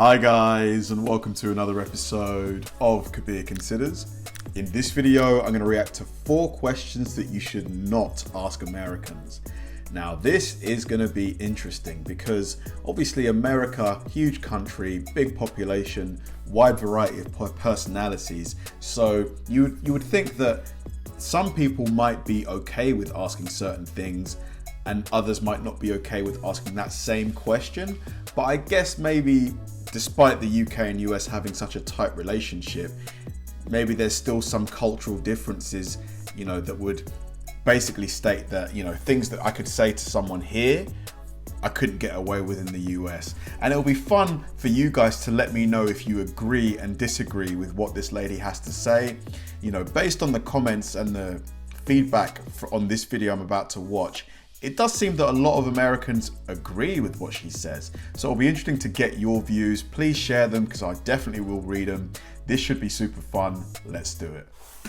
Hi guys, and welcome to another episode of Kabir Considers. In this video, I'm going to react to 4 questions that you should not ask Americans. Now, this is going to be interesting because obviously America, huge country, big population, wide variety of personalities. So you would think that some people might be okay with asking certain things and others might not be okay with asking that same question. But I guess maybe despite the UK and US having such a tight relationship, maybe there's still some cultural differences, that would basically state that, things that I could say to someone here, I couldn't get away with in the US. And it'll be fun for you guys to let me know if you agree and disagree with what this lady has to say. Based on the comments and the feedback on this video I'm about to watch, it does seem that a lot of Americans agree with what she says. So it'll be interesting to get your views. Please share them because I definitely will read them. This should be super fun. Let's do it.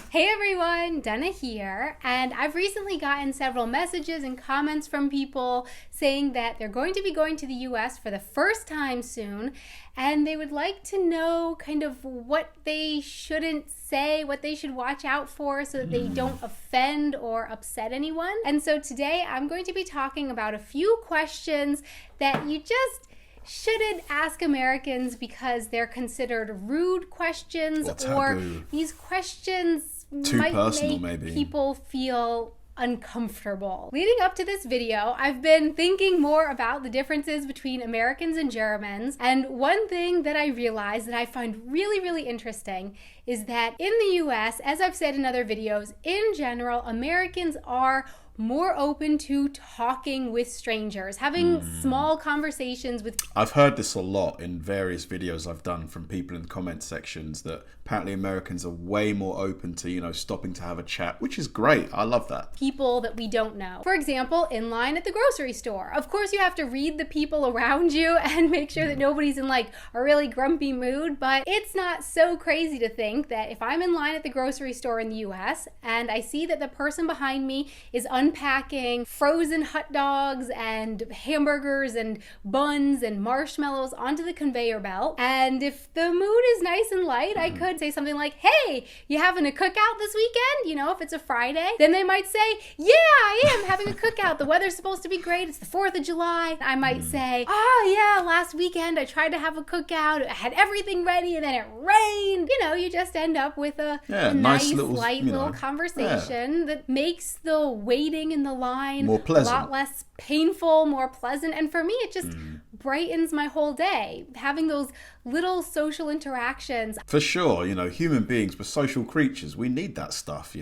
Hey everyone, Dana here, and I've recently gotten several messages and comments from people saying that they're going to be going to the US for the first time soon, and they would like to know kind of what they shouldn't say, what they should watch out for so that they don't offend or upset anyone. And so today I'm going to be talking about a few questions that you just shouldn't ask Americans because they're considered rude questions, or these questions might make people feel uncomfortable. Leading up to this video, I've been thinking more about the differences between Americans and Germans, and one thing that I realized that I find really interesting is that in the US, as I've said in other videos, in general, Americans are more open to talking with strangers, having small conversations with... I've heard this a lot in various videos I've done from people in comment sections that apparently Americans are way more open to, stopping to have a chat, which is great. I love that. People that we don't know. For example, in line at the grocery store. Of course, you have to read the people around you and make sure that nobody's in like a really grumpy mood, but it's not so crazy to think that if I'm in line at the grocery store in the US and I see that the person behind me is unpacking frozen hot dogs and hamburgers and buns and marshmallows onto the conveyor belt, and if the mood is nice and light, I could say something like, hey, you having a cookout this weekend? If it's a Friday. Then they might say, yeah, I am having a cookout. The weather's supposed to be great. It's the 4th of July. I might say, oh yeah, last weekend I tried to have a cookout. I had everything ready and then it rained. You just end up with a nice light little conversation that makes the waiting in the line more pleasant, a lot less painful, more pleasant. And for me, it just brightens my whole day, having those little social interactions. For sure, human beings, we're social creatures. We need that stuff,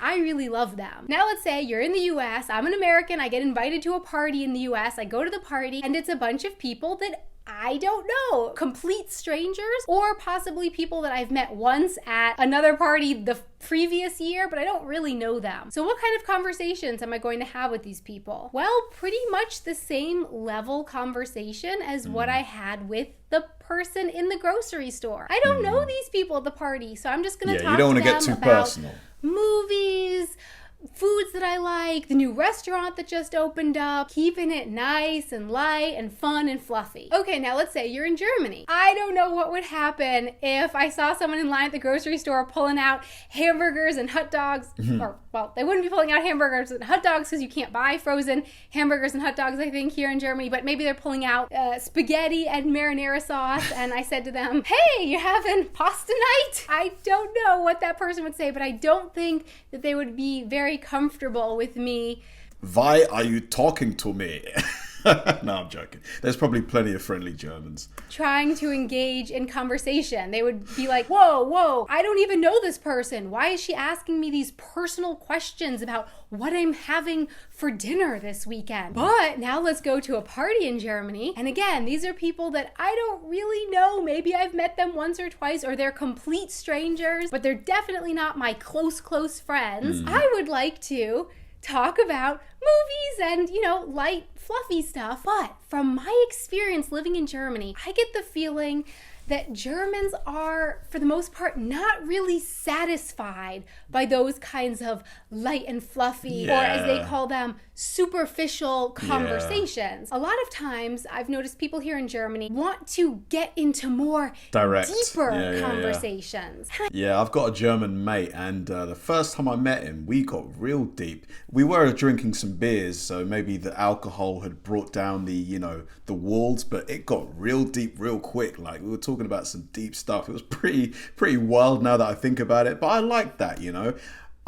I really love them. Now let's say you're in the US, I'm an American, I get invited to a party in the US, I go to the party, and it's a bunch of people that I don't know, complete strangers, or possibly people that I've met once at another party the previous year, but I don't really know them. So what kind of conversations am I going to have with these people? Well, pretty much the same level conversation as what I had with the person in the grocery store. I don't know these people at the party, so I'm just gonna talk to them about movies, foods that I like, the new restaurant that just opened up, keeping it nice and light and fun and fluffy. Okay, now let's say you're in Germany. I don't know what would happen if I saw someone in line at the grocery store pulling out hamburgers and hot dogs, or, well, they wouldn't be pulling out hamburgers and hot dogs because you can't buy frozen hamburgers and hot dogs, I think, here in Germany, but maybe they're pulling out spaghetti and marinara sauce, and I said to them, hey, you having pasta night? I don't know what that person would say, but I don't think that they would be very comfortable with me. Why are you talking to me? No, I'm joking. There's probably plenty of friendly Germans trying to engage in conversation. They would be like, whoa, I don't even know this person. Why is she asking me these personal questions about what I'm having for dinner this weekend? But now let's go to a party in Germany. And again, these are people that I don't really know. Maybe I've met them once or twice, or they're complete strangers, but they're definitely not my close friends. I would like to talk about movies and, light, fluffy stuff. But from my experience living in Germany, I get the feeling that Germans are, for the most part, not really satisfied by those kinds of light and fluffy, or as they call them, superficial conversations. A lot of times, I've noticed people here in Germany want to get into more deeper conversations. Yeah, I've got a German mate, and the first time I met him, we got real deep. We were drinking some beers, so maybe the alcohol had brought down the walls, but it got real deep real quick. Like, we were talking about some deep stuff. It was pretty wild now that I think about it, but I like that,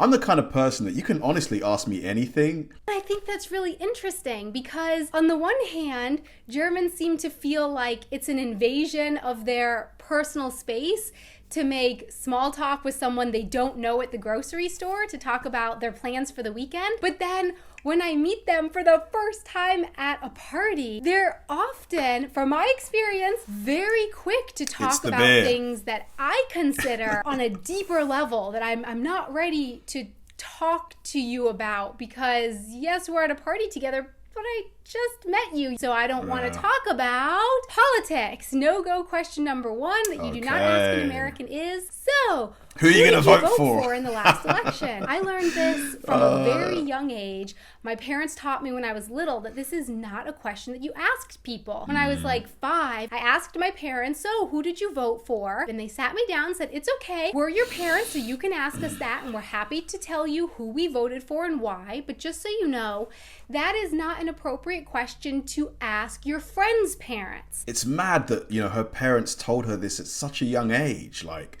I'm the kind of person that you can honestly ask me anything. I think that's really interesting because on the one hand, Germans seem to feel like it's an invasion of their personal space to make small talk with someone they don't know at the grocery store to talk about their plans for the weekend. But then when I meet them for the first time at a party, they're often, from my experience, very quick to talk about things that I consider on a deeper level that I'm not ready to talk to you about because, yes, we're at a party together, but I just met you, so I don't want to talk about politics. No-go question number one that you do not ask an American is, so who are you going to vote for in the last election? I learned this from a very young age. My parents taught me when I was little that this is not a question that you asked people. When I was like 5, I asked my parents, so who did you vote for? And they sat me down and said, it's okay. We're your parents, so you can ask us that, and we're happy to tell you who we voted for and why. But just so you know, that is not an appropriate question to ask your friend's parents. It's mad that, her parents told her this at such a young age. Like,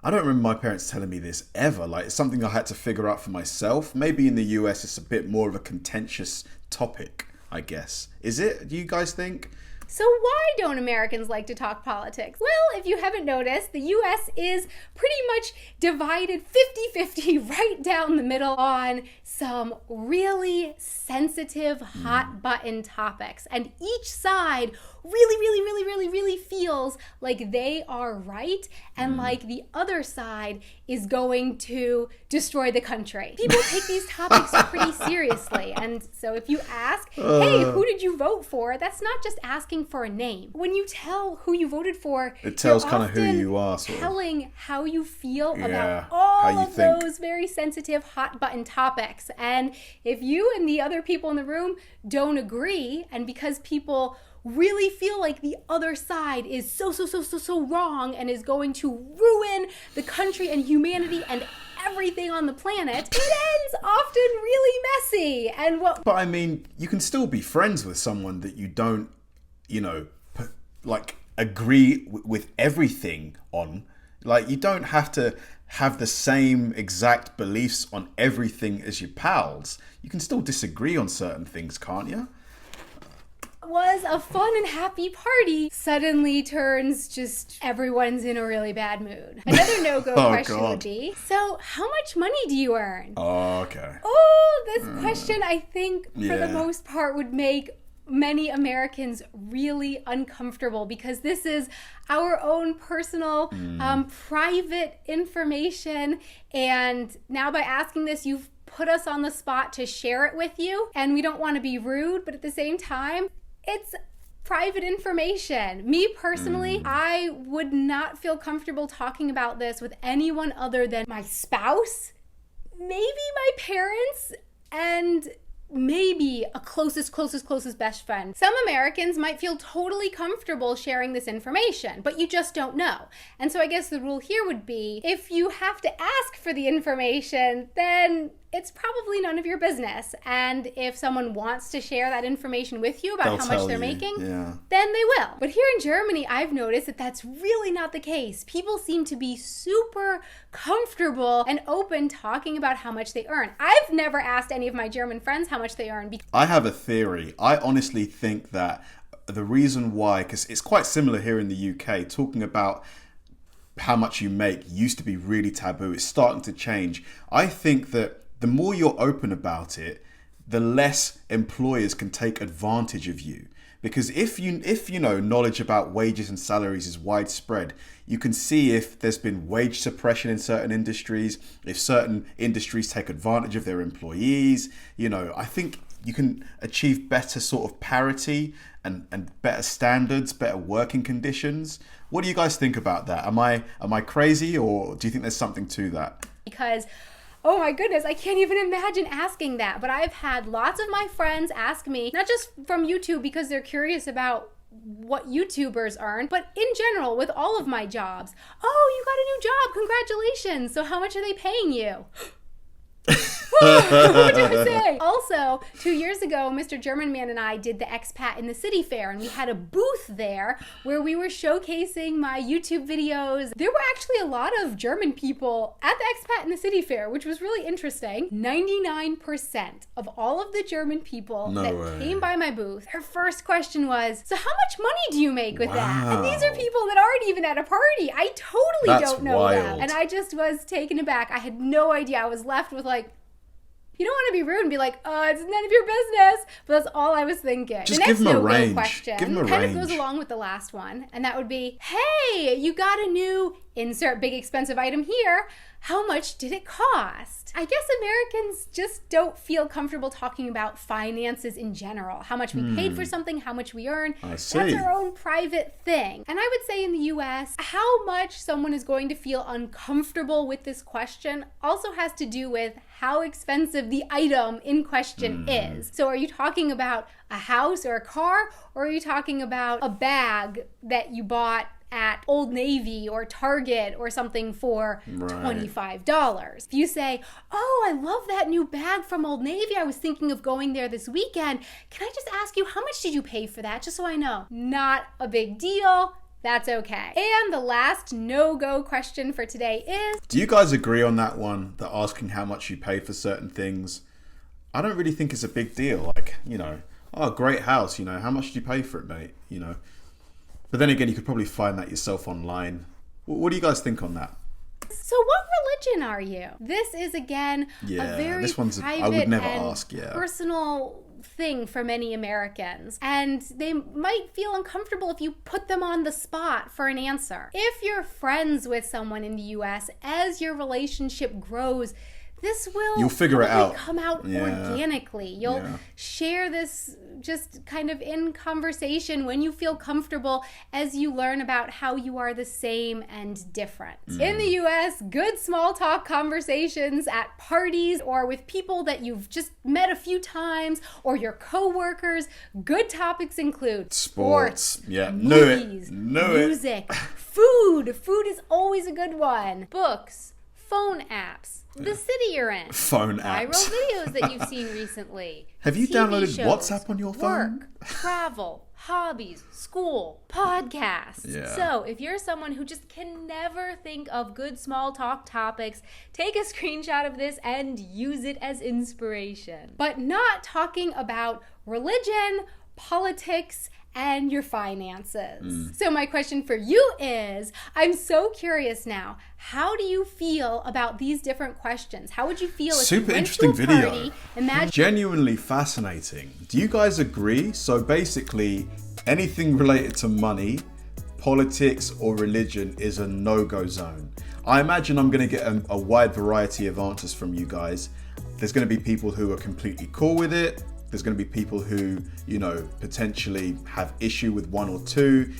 I don't remember my parents telling me this ever. Like, it's something I had to figure out for myself. Maybe in the US it's a bit more of a contentious topic, I guess. Is it? Do you guys think? So why don't Americans like to talk politics? Well, if you haven't noticed, the US is pretty much divided 50-50 right down the middle on some really sensitive, hot button topics. And each side really feels like they are right and like the other side is going to destroy the country. People take these topics pretty seriously. And so if you ask, hey, who did you vote for? That's not just asking for a name. When you tell who you voted for, it tells kind of who you are. Telling how you feel about all of those very sensitive hot button topics. And if you and the other people in the room don't agree, and because people really feel like the other side is so wrong and is going to ruin the country and humanity and everything on the planet, it ends often really messy. But I mean, you can still be friends with someone that you don't, agree with everything on. Like, you don't have to have the same exact beliefs on everything as your pals. You can still disagree on certain things, can't you? Was a fun and happy party suddenly turns just everyone's in a really bad mood. Another no-go question would be, so how much money do you earn? Oh, okay. Oh, this question I think for the most part would make many Americans really uncomfortable because this is our own personal private information, and now by asking this you've put us on the spot to share it with you, and we don't want to be rude, but at the same time it's private information. Me personally, I would not feel comfortable talking about this with anyone other than my spouse, maybe my parents, and maybe a closest best friend. Some Americans might feel totally comfortable sharing this information, but you just don't know. And so I guess the rule here would be, if you have to ask for the information, then it's probably none of your business. And if someone wants to share that information with you about how much they're making, then they will. But here in Germany, I've noticed that that's really not the case. People seem to be super comfortable and open talking about how much they earn. I've never asked any of my German friends how much they earn. I have a theory. I honestly think that the reason why, because it's quite similar here in the UK, talking about how much you make used to be really taboo. It's starting to change. I think that the more you're open about it, the less employers can take advantage of you. Because if you know knowledge about wages and salaries is widespread, you can see if there's been wage suppression in certain industries, if certain industries take advantage of their employees. I think you can achieve better sort of parity and better standards, better working conditions. What do you guys think about that? Am I crazy, or do you think there's something to that? Because, oh my goodness, I can't even imagine asking that. But I've had lots of my friends ask me, not just from YouTube because they're curious about what YouTubers earn, but in general with all of my jobs. Oh, you got a new job. Congratulations. So how much are they paying you? What did I say? Also, 2 years ago, Mr. German Man and I did the expat in the city fair, and we had a booth there where we were showcasing my YouTube videos. There were actually a lot of German people at the expat in the city fair, which was really interesting. 99% of all of the German people came by my booth, their first question was, so how much money do you make with that? And these are people that aren't even at a party. I totally don't know them. And I just was taken aback. I had no idea. I was left with like, you don't want to be rude and be like, it's none of your business. But that's all I was thinking. Just the next give them a no-go range. question Give them a kind range. of goes along with the last one. And that would be, hey, you got a new insert big expensive item here. How much did it cost? I guess Americans just don't feel comfortable talking about finances in general. How much we paid for something, how much we earn. I see. That's our own private thing. And I would say in the US, how much someone is going to feel uncomfortable with this question also has to do with how expensive the item in question is. So are you talking about a house or a car, or are you talking about a bag that you bought at Old Navy or Target or something for $25. If you say, oh, I love that new bag from Old Navy. I was thinking of going there this weekend. Can I just ask you, how much did you pay for that? Just so I know. Not a big deal. That's okay. And the last no-go question for today is, do you guys agree on that one, that asking how much you paid for certain things? I don't really think it's a big deal. Like, oh, great house, how much did you pay for it, mate? But then again, you could probably find that yourself online. What do you guys think on that? So what religion are you? This is, again, a very this one's private I would never and ask, personal thing for many Americans. And they might feel uncomfortable if you put them on the spot for an answer. If you're friends with someone in the US, as your relationship grows, this will You'll figure it out. come out organically. You'll share this just kind of in conversation when you feel comfortable, as you learn about how you are the same and different. In the US, good small talk conversations at parties or with people that you've just met a few times or your coworkers. Good topics include sports, movies, music, food. Food is always a good one. Books, phone apps, the city you're in, phone apps, viral videos that you've seen recently. Have you TV downloaded shows, WhatsApp on your phone? Work, travel, hobbies, school, podcasts. So if you're someone who just can never think of good small talk topics, take a screenshot of this and use it as inspiration. But not talking about religion, politics, and your finances. So my question for you is, I'm so curious now, how do you feel about these different questions? How would you feel if Super you went interesting to a video. party? Imagine Genuinely fascinating. Do you guys agree? So basically, anything related to money, politics, or religion is a no-go zone. I imagine I'm going to get a wide variety of answers from you guys. There's going to be people who are completely cool with it. There's going to be people who, potentially have issue with one or two.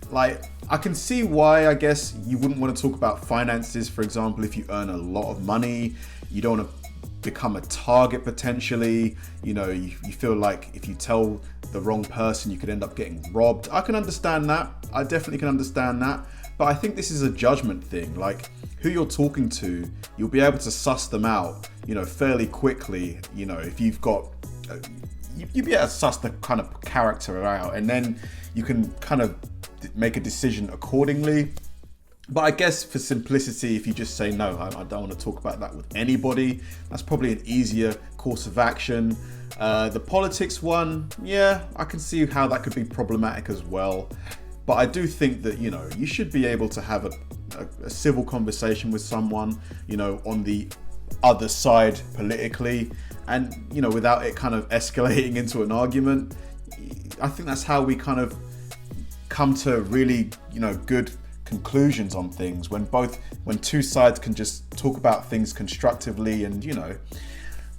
Like, I can see why, I guess, you wouldn't want to talk about finances. For example, if you earn a lot of money, you don't want to become a target potentially. You feel like if you tell the wrong person, you could end up getting robbed. I can understand that. I definitely can understand that. But I think this is a judgment thing. Like, who you're talking to, you'll be able to suss them out, fairly quickly. If you've got... you'd be able to suss the kind of character out, and then you can kind of make a decision accordingly. But I guess for simplicity, if you just say, no, I don't want to talk about that with anybody, that's probably an easier course of action. The politics one, I can see how that could be problematic as well. But I do think that, you should be able to have a civil conversation with someone, on the other side politically, and without it kind of escalating into an argument. I think that's how we kind of come to really, good conclusions on things, when two sides can just talk about things constructively and,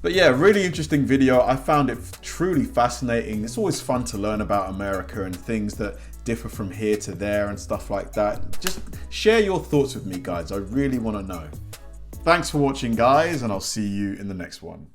But yeah, really interesting video. I found it truly fascinating. It's always fun to learn about America and things that differ from here to there and stuff like that. Just share your thoughts with me, guys. I really want to know. Thanks for watching, guys, and I'll see you in the next one.